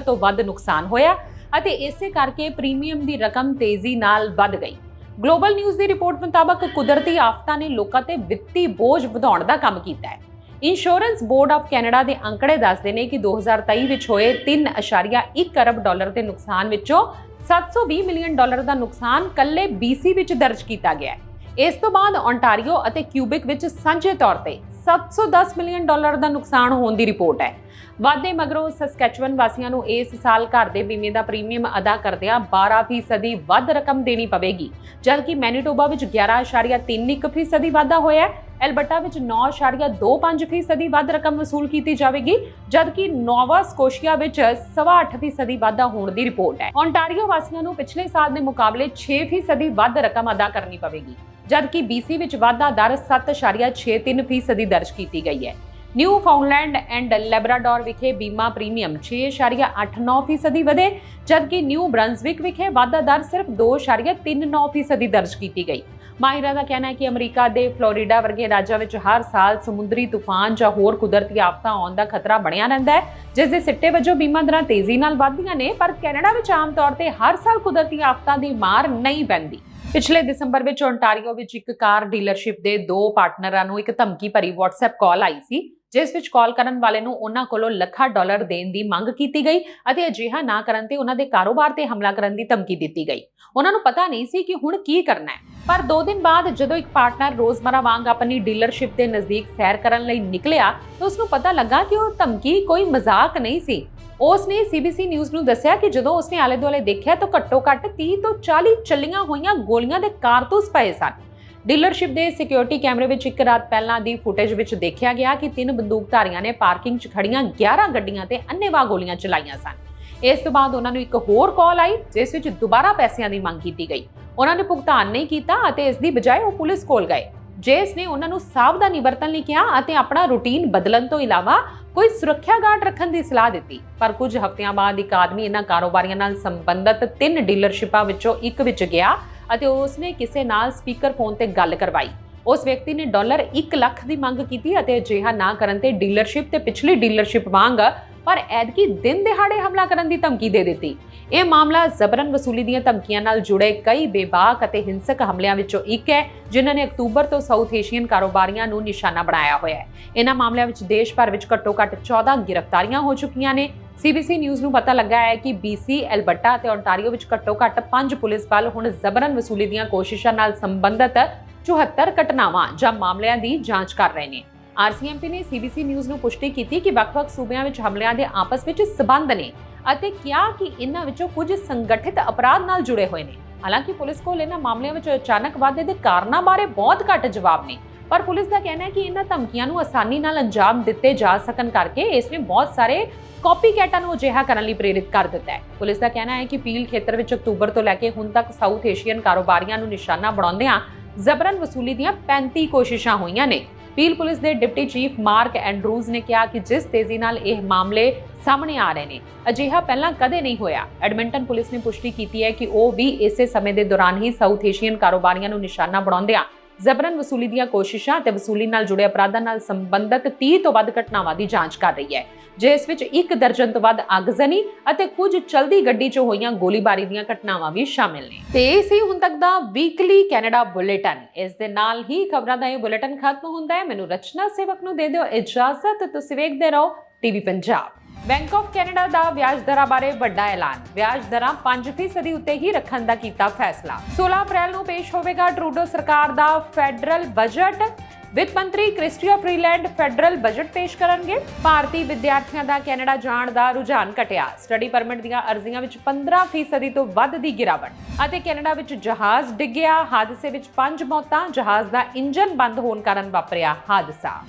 A: ਤੋਂ ਵੱਧ ਨੁਕਸਾਨ ਹੋਇਆ ਅਤੇ ਇਸੇ ਕਰਕੇ ਪ੍ਰੀਮੀਅਮ ਦੀ ਰਕਮ ਤੇਜ਼ੀ ਨਾਲ ਵੱਧ ਗਈ। ਗਲੋਬਲ ਨਿਊਜ਼ ਦੀ ਰਿਪੋਰਟ ਮੁਤਾਬਕ ਕੁਦਰਤੀ ਆਫਤਾਂ ਨੇ ਲੋਕਾਂ ਤੇ ਵਿੱਤੀ ਬੋਝ ਵਧਾਉਣ ਦਾ ਕੰਮ ਕੀਤਾ ਹੈ। ਇੰਸ਼ੋਰੈਂਸ ਬੋਰਡ ਆਫ ਕੈਨੇਡਾ ਦੇ ਅੰਕੜੇ ਦੱਸਦੇ ਨੇ ਕਿ 2023 ਵਿੱਚ ਹੋਏ $3.1 ਅਰਬ ਦੇ ਨੁਕਸਾਨ ਵਿੱਚੋਂ $720 ਮਿਲੀਅਨ ਦਾ ਨੁਕਸਾਨ ਕੱਲੇ BC ਵਿੱਚ ਦਰਜ ਕੀਤਾ ਗਿਆ ਹੈ। ਇਸ ਤੋਂ ਬਾਅਦ ਓਨਟਾਰੀਓ ਅਤੇ ਕਿਊਬਿਕ ਵਿੱਚ ਸਾਂਝੇ ਤੌਰ ਤੇ $710 ਮਿਲੀਅਨ ਦਾ ਨੁਕਸਾਨ ਹੋਣ ਦੀ ਰਿਪੋਰਟ ਹੈ। ਵਾਧੇ ਮਗਰੋਂ ਸਸਕੈਚੁਅਨ ਵਾਸੀਆਂ ਨੂੰ ਇਸ ਸਾਲ ਘਰ ਦੇ ਬੀਮੇ ਦਾ ਪ੍ਰੀਮੀਅਮ ਅਦਾ ਕਰਦਿਆਂ 12% ਵੱਧ ਰਕਮ ਦੇਣੀ ਪਵੇਗੀ, ਜਦਕਿ ਮੈਨੀਟੋਬਾ ਵਿੱਚ 11.31% ਵਾਧਾ ਹੋਇਆ ਹੈ। ਐਲਬਰਟਾ ਵਿੱਚ 9.25% ਵੱਧ ਰਕਮ ਵਸੂਲ ਕੀਤੀ ਜਾਵੇਗੀ, ਜਦਕਿ ਨੋਵਾ ਸਕੋਸ਼ੀਆ ਵਿੱਚ 8.25% ਵਾਧਾ ਹੋਣ ਦੀ ਰਿਪੋਰਟ ਹੈ। ਓਨਟਾਰੀਓ ਵਾਸੀਆਂ ਨੂੰ ਪਿਛਲੇ ਸਾਲ ਦੇ ਮੁਕਾਬਲੇ 6% ਵੱਧ ਰਕਮ ਅਦਾ ਕਰਨੀ ਪਵੇਗੀ, ਜਦਕਿ BC ਵਿੱਚ ਵਾਧਾ ਦਰ 7.63% ਦਰਜ ਕੀਤੀ ਗਈ ਹੈ। ਨਿਊ ਫਾਊਂਡਲੈਂਡ ਐਂਡ ਲੈਬਰਾਡੋਰ ਵਿਖੇ ਬੀਮਾ ਪ੍ਰੀਮੀਅਮ 6.89% ਵਧੇ, ਜਦਕਿ ਨਿਊ ਬ੍ਰੰਸਵਿਕ ਵਿਖੇ ਵਾਧਾ ਦਰ ਸਿਰਫ 2.39% ਦਰਜ ਕੀਤੀ ਗਈ। ਮਾਹਿਰਾਂ ਦਾ ਕਹਿਣਾ ਹੈ ਕਿ ਅਮਰੀਕਾ ਦੇ ਫਲੋਰੀਡਾ ਵਰਗੇ ਰਾਜਾਂ ਵਿੱਚ ਹਰ ਸਾਲ ਸਮੁੰਦਰੀ ਤੂਫਾਨ ਜਾਂ ਹੋਰ ਕੁਦਰਤੀ ਆਫਤਾਂ ਆਉਣ ਦਾ ਖਤਰਾ ਬਣਿਆ ਰਹਿੰਦਾ ਹੈ, ਜਿਸ ਦੇ ਸਿੱਟੇ ਵਜੋਂ ਬੀਮਾ ਦਰਾਂ ਤੇਜ਼ੀ ਨਾਲ ਵਧਦੀਆਂ ਨੇ। ਪਰ ਕੈਨੇਡਾ ਵਿੱਚ ਆਮ ਤੌਰ ਤੇ ਹਰ ਸਾਲ ਕੁਦਰਤੀ ਆਫਤਾਂ ਦੀ ਮਾਰ ਨਹੀਂ ਪੈਂਦੀ। ਪਿਛਲੇ ਦਸੰਬਰ ਵਿੱਚ ਓਨਟਾਰੀਓ ਵਿੱਚ ਇੱਕ ਕਾਰ ਡੀਲਰਸ਼ਿਪ ਦੇ 2 ਪਾਰਟਨਰਾਂ ਨੂੰ ਇੱਕ ਧਮਕੀ ਭਰੀ WhatsApp ਕਾਲ ਆਈ ਸੀ, ਜਿਸ ਵਿੱਚ ਕਾਲ ਕਰਨ ਵਾਲੇ ਨੂੰ ਉਹਨਾਂ ਕੋਲੋਂ ਲੱਖਾਂ ਡਾਲਰ ਦੇਣ ਦੀ ਮੰਗ ਕੀਤੀ ਗਈ ਅਤੇ ਅਜਿਹਾ ਨਾ ਕਰਨ ਤੇ ਉਹਨਾਂ ਦੇ ਕਾਰੋਬਾਰ ਤੇ ਹਮਲਾ ਕਰਨ ਦੀ ਧਮਕੀ ਦਿੱਤੀ ਗਈ। ਉਹਨਾਂ ਨੂੰ ਪਤਾ ਨਹੀਂ ਸੀ ਕਿ ਹੁਣ ਕੀ ਕਰਨਾ ਹੈ। ਪਰ 2 ਦਿਨ ਬਾਅਦ ਜਦੋਂ ਇੱਕ ਪਾਰਟਨਰ ਰੋਜ਼ਮਰਾ ਵਾਂਗ ਆਪਣੀ ਡੀਲਰਸ਼ਿਪ ਦੇ ਨਜ਼ਦੀਕ ਸੈਰ ਕਰਨ ਲਈ ਨਿਕਲਿਆ ਤਾਂ ਉਸ ਨੂੰ ਪਤਾ ਲੱਗਾ ਕਿ ਉਹ ਧਮਕੀ ਕੋਈ ਮਜ਼ਾਕ ਨਹੀਂ ਸੀ। ਉਸ ਨੇ CBC ਨਿਊਜ਼ ਨੂੰ ਦੱਸਿਆ ਕਿ ਜਦੋਂ ਉਸਨੇ ਆਲੇ-ਦੁਆਲੇ ਦੇਖਿਆ ਤਾਂ ਘੱਟੋ-ਘੱਟ 30 ਤੋਂ 40 ਚੱਲੀਆਂ ਹੋਈਆਂ ਗੋਲੀਆਂ ਦੇ ਕਾਰਤੂਸ ਪਏ ਸਨ। ਡੀਲਰਸ਼ਿਪ ਦੇ ਸਿਕਿਉਰਿਟੀ ਕੈਮਰੇ ਵਿੱਚ ਇੱਕ ਰਾਤ ਪਹਿਲਾਂ ਦੀ ਫੁਟੇਜ ਵਿੱਚ ਦੇਖਿਆ ਗਿਆ ਕਿ 3 ਬੰਦੂਕਧਾਰੀਆਂ ਨੇ ਪਾਰਕਿੰਗ 'ਚ ਖੜੀਆਂ 11 ਗੱਡੀਆਂ ਤੇ ਅੰਨ੍ਹੇਵਾਹ ਗੋਲੀਆਂ ਚਲਾਈਆਂ ਸਨ। ਇਸ ਤੋਂ ਬਾਅਦ ਉਹਨਾਂ ਨੂੰ ਇੱਕ ਹੋਰ ਕਾਲ ਆਈ, ਜਿਸ ਵਿੱਚ ਦੁਬਾਰਾ ਪੈਸਿਆਂ ਦੀ ਮੰਗ ਕੀਤੀ ਗਈ। ਉਹਨਾਂ ਨੇ ਭੁਗਤਾਨ ਨਹੀਂ ਕੀਤਾ ਅਤੇ ਇਸ ਦੀ ਬਜਾਏ ਉਹ ਪੁਲਿਸ ਕੋਲ ਗਏ, ਜਿਸ ਨੇ ਉਹਨਾਂ ਨੂੰ ਸਾਵਧਾਨੀ ਵਰਤਣ ਲਈ ਕਿਹਾ ਅਤੇ ਆਪਣਾ ਰੂਟੀਨ ਬਦਲਣ ਤੋਂ ਇਲਾਵਾ ਕੋਈ ਸੁਰੱਖਿਆ ਗਾਰਡ ਰੱਖਣ ਦੀ ਸਲਾਹ ਦਿੱਤੀ। ਪਰ ਕੁਝ ਹਫ਼ਤਿਆਂ ਬਾਅਦ ਇੱਕ ਆਦਮੀ ਇਹਨਾਂ ਕਾਰੋਬਾਰੀਆਂ ਨਾਲ ਸੰਬੰਧਿਤ 3 ਡੀਲਰਸ਼ਿਪਾਂ ਵਿੱਚੋਂ ਇੱਕ ਵਿੱਚ ਗਿਆ ਅਤੇ ਉਸਨੇ ਕਿਸੇ ਨਾਲ ਸਪੀਕਰ ਫੋਨ ਤੇ ਗੱਲ ਕਰਵਾਈ। ਉਸ ਵਿਅਕਤੀ ਨੇ $1 ਲੱਖ ਦੀ ਮੰਗ ਕੀਤੀ ਅਤੇ ਅਜਿਹਾ ਨਾ ਕਰਨ ਤੇ ਡੀਲਰਸ਼ਿਪ ਤੇ ਪਿਛਲੀ ਡੀਲਰਸ਼ਿਪ ਵਾਂਗ ਪਰ ਐਤਕੀ ਦਿਨ ਦਿਹਾੜੇ ਹਮਲਾ ਕਰਨ ਦੀ ਧਮਕੀ ਦੇ ਦਿੱਤੀ। ਇਹ ਮਾਮਲਾ ਜ਼ਬਰਨ ਵਸੂਲੀ ਦੀਆਂ ਧਮਕੀਆਂ ਨਾਲ ਜੁੜੇ ਕਈ ਬੇਬਾਕ ਅਤੇ ਹਿੰਸਕ ਹਮਲਿਆਂ ਵਿੱਚੋਂ ਇੱਕ ਹੈ, ਜਿਨ੍ਹਾਂ ਨੇ ਅਕਤੂਬਰ ਤੋਂ ਸਾਊਥ ਏਸ਼ੀਅਨ ਕਾਰੋਬਾਰੀਆਂ ਨੂੰ ਨਿਸ਼ਾਨਾ ਬਣਾਇਆ ਹੋਇਆ ਹੈ। ਇਹਨਾਂ ਮਾਮਲਿਆਂ ਵਿੱਚ ਦੇਸ਼ ਭਰ ਵਿੱਚ ਘੱਟੋ-ਘੱਟ 14 ਗ੍ਰਿਫਤਾਰੀਆਂ ਹੋ ਚੁੱਕੀਆਂ ਨੇ। CBC ਨਿਊਜ਼ ਨੂੰ ਪਤਾ ਲੱਗਾ ਹੈ ਕਿ BC, ਐਲਬਰਟਾ ਅਤੇ ਓਨਟਾਰੀਓ ਵਿੱਚ ਘੱਟੋ-ਘੱਟ 5 ਪੁਲਿਸ ਬਲ ਹੁਣ ਜ਼ਬਰਨ ਵਸੂਲੀ ਦੀਆਂ ਕੋਸ਼ਿਸ਼ਾਂ ਨਾਲ ਸੰਬੰਧਿਤ 74 ਘਟਨਾਵਾਂ ਜਾਂ ਮਾਮਲਿਆਂ ਦੀ ਜਾਂਚ ਕਰ ਰਹੇ ਨੇ। RCMP ਨੇ CBC ਨਿਊਜ਼ ਨੂੰ ਪੁਸ਼ਟੀ ਕੀਤੀ ਕਿ ਵੱਖ-ਵੱਖ ਸੂਬਿਆਂ ਵਿੱਚ ਹਮਲਿਆਂ ਦੇ ਆਪਸ ਵਿੱਚ ਸਬੰਧ ਨੇ ਅਤੇ ਕਿਹਾ ਕਿ ਇਹਨਾਂ ਵਿੱਚੋਂ ਕੁਝ ਸੰਗਠਿਤ ਅਪਰਾਧ ਨਾਲ ਜੁੜੇ ਹੋਏ ਨੇ। ਹਾਲਾਂਕਿ ਪੁਲਿਸ ਕੋਲ ਇਹਨਾਂ ਮਾਮਲਿਆਂ ਵਿੱਚ ਅਚਾਨਕ ਵਾਧੇ ਦੇ ਕਾਰਨਾਂ ਬਾਰੇ ਬਹੁਤ ਘੱਟ ਜਵਾਬ ਨੇ, ਪਰ ਪੁਲਿਸ ਦਾ ਕਹਿਣਾ ਹੈ ਕਿ ਇਹਨਾਂ ਧਮਕੀਆਂ ਨੂੰ ਆਸਾਨੀ ਨਾਲ ਅੰਜਾਮ ਦਿੱਤੇ ਜਾ ਸਕਣ ਕਰਕੇ ਇਸ ਨੇ ਬਹੁਤ ਸਾਰੇ ਕਾਪੀਕੈਟਾਂ ਨੂੰ ਅਜਿਹਾ ਕਰਨ ਲਈ ਪ੍ਰੇਰਿਤ ਕਰ ਦਿੱਤਾ ਹੈ। ਪੁਲਿਸ ਦਾ ਕਹਿਣਾ ਹੈ ਕਿ ਪੀਲ ਖੇਤਰ ਵਿੱਚ ਅਕਤੂਬਰ ਤੋਂ ਲੈ ਕੇ ਹੁਣ ਤੱਕ ਸਾਊਥ ਏਸ਼ੀਅਨ ਕਾਰੋਬਾਰੀਆਂ ਨੂੰ ਨਿਸ਼ਾਨਾ ਬਣਾਉਂਦਿਆਂ ਜ਼ਬਰਨ ਵਸੂਲੀ ਦੀਆਂ 35 ਕੋਸ਼ਿਸ਼ਾਂ ਹੋਈਆਂ ਨੇ। ਪੀਲ ਪੁਲਿਸ ਦੇ ਡਿਪਟੀ ਚੀਫ ਮਾਰਕ ਐਂਡਰੂਜ਼ ਨੇ ਕਿਹਾ ਕਿ ਜਿਸ ਤੇਜ਼ੀ ਨਾਲ ਇਹ ਮਾਮਲੇ ਸਾਹਮਣੇ ਆ ਰਹੇ ਨੇ, ਅਜਿਹਾ ਪਹਿਲਾਂ ਕਦੇ ਨਹੀਂ ਹੋਇਆ। ਐਡਮਿੰਟਨ ਪੁਲਿਸ ਨੇ ਪੁਸ਼ਟੀ ਕੀਤੀ ਹੈ ਕਿ ਉਹ ਵੀ ਇਸੇ ਸਮੇਂ ਦੇ ਦੌਰਾਨ ਹੀ ਸਾਊਥ ਏਸ਼ੀਅਨ ਕਾਰੋਬਾਰੀਆਂ ਨੂੰ ਨਿਸ਼ਾਨਾ ਬਣਾਉਂਦਿਆਂ ਜ਼ਬਰਨ ਵਸੂਲੀ ਦੀਆਂ ਕੋਸ਼ਿਸ਼ਾਂ ਅਤੇ ਵਸੂਲੀ ਨਾਲ ਜੁੜੇ ਅਪਰਾਧਾਂ ਨਾਲ ਸੰਬੰਧਿਤ 30 ਤੋਂ ਵੱਧ ਘਟਨਾਵਾਂ ਦੀ ਜਾਂਚ ਕਰ ਰਹੀ ਹੈ, ਜਿਸ ਵਿੱਚ 1 ਦਰਜਨ ਤੋਂ ਵੱਧ ਅਗਜ਼ਨੀ ਅਤੇ ਕੁਝ ਚਲਦੀ ਗੱਡੀ 'ਚ ਹੋਈਆਂ ਗੋਲੀਬਾਰੀ ਦੀਆਂ ਘਟਨਾਵਾਂ ਵੀ ਸ਼ਾਮਿਲ ਨੇ। ਤੇ ਇਹ ਸੀ ਹੁਣ ਤੱਕ ਦਾ ਵੀਕਲੀ ਕੈਨੇਡਾ ਬੁਲੇਟਿਨ। ਇਸ ਦੇ ਨਾਲ ਹੀ ਖਬਰਾਂ ਦਾ ਇਹ ਬੁਲੇਟਿਨ ਖਤਮ ਹੁੰਦਾ ਹੈ। ਮੈਨੂੰ ਰਚਨਾ ਸੇਵਕ ਨੂੰ ਦੇ ਦਿਓ ਇਜਾਜ਼ਤ। ਤੁਸੀਂ ਵੇਖਦੇ ਰਹੋ TV Punjab. Bank of Canada ਦਾ ਵਿਆਜ ਦਰਾਂ ਬਾਰੇ ਵੱਡਾ ਐਲਾਨ। ਵਿਆਜ ਦਰਾਂ 5% ਉੱਤੇ ਹੀ ਰੱਖਣ ਦਾ ਕੀਤਾ ਫੈਸਲਾ। 16 ਅਪ੍ਰੈਲ ਨੂੰ ਪੇਸ਼ ਹੋਵੇਗਾ ਟਰੂਡੋ ਸਰਕਾਰ ਦਾ ਫੈਡਰਲ ਬਜਟ। ਵਿੱਤ ਮੰਤਰੀ ਕ੍ਰਿਸਟੀਆ ਫਰੀਲੈਂਡ ਫੈਡਰਲ ਬਜਟ ਪੇਸ਼ ਕਰਨਗੇ। ਭਾਰਤੀ ਵਿਦਿਆਰਥੀਆਂ ਦਾ ਕੈਨੇਡਾ ਜਾਣ ਦਾ ਰੁਝਾਨ ਘਟਿਆ। ਸਟੱਡੀ ਪਰਮਿਟ ਦੀਆਂ ਅਰਜ਼ੀਆਂ ਵਿੱਚ 15% ਤੋਂ ਵੱਧ ਦੀ ਗਿਰਾਵਟ ਅਤੇ ਕੈਨੇਡਾ ਵਿੱਚ ਜਹਾਜ਼ ਡਿੱਗਿਆ। ਹਾਦਸੇ ਵਿੱਚ 5 ਮੌਤਾਂ। ਜਹਾਜ਼ ਦਾ ਇੰਜਨ ਬੰਦ ਹੋਣ ਕਾਰਨ ਵਾਪਰਿਆ ਹਾਦਸਾ।